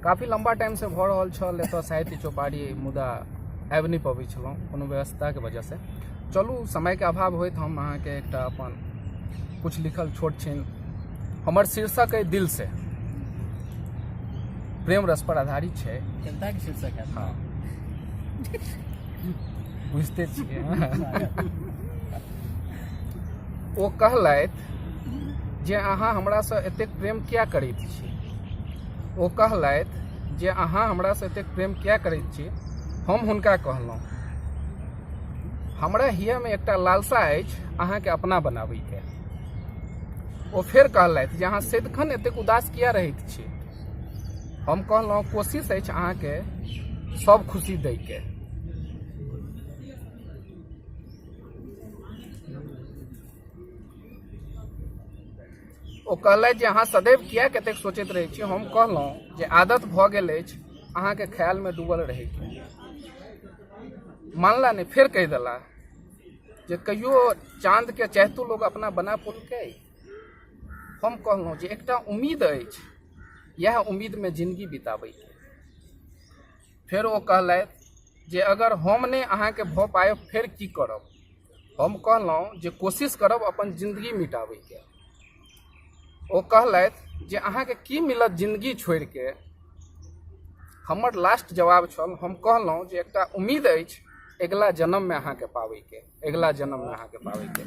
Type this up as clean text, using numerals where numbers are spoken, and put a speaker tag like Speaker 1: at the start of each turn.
Speaker 1: काफ़ी लंबा टाइम से भऽ रहल छल एतऽ साहित्य चौपाड़ी, मुदा आबि नहीं पबै छलहुँ कोनो व्यवस्था के वजह से। चलू समय के अभाव होइत हम अहाँके एकटा अपन कुछ लिखल छोट छिन हमर शीर्षक अइ दिल से, प्रेम रस पर आधारित छै।
Speaker 2: कविता के शीर्षक है।
Speaker 1: हाँ बुझते छियै। ओ कहलथि जे अहाँ हमरासँ एतेक प्रेम किया करैत छी। ओ कहलथि जे अहाँ हमरासँ एतेक प्रेम किया करैत छी। हम हुनका कहलहुँ हमरा हियरमे एकटा लालसा अछि अहाँके अपना बनाबैके। ओ फेर कहलथि जे अहाँ सदिखन एतेक उदास किया रहैत छी। हम कहलहुँ कोशिश अछि अहाँके सब खुशी दैके। ओ कहलथि जे अहाँ सदैव किया कतेक सोचैत रहै छी। हम कहलहुँ जे आदत भऽ गेल अछि अहाँके ख्यालमे डूबल रहैके। मानला नहि, फेर कहि देला जे कहियो चाँद के चाहतू लोग अपना बना पुलकै। हम कहलहुँ जे एकटा उम्मीद अछि, यह उम्मीद में जिंदगी बिताबैके। फेर ओ कहलथि जे अगर हम नहि अहाँके भऽ पायब फेर की करब। हम कहलहुँ जे कोशिश करब अपन जिंदगी मिटाबैके। ओ कहलथि जे अहाँके की मिलत जिंदगी छोड़ि के। हमर लास्ट जवाब छल, हम कहलहुँ जे एकटा उम्मीद अछि अगिला जन्म में अहाँके पाबैके, अगिला जन्म में अहाँके पाबैके।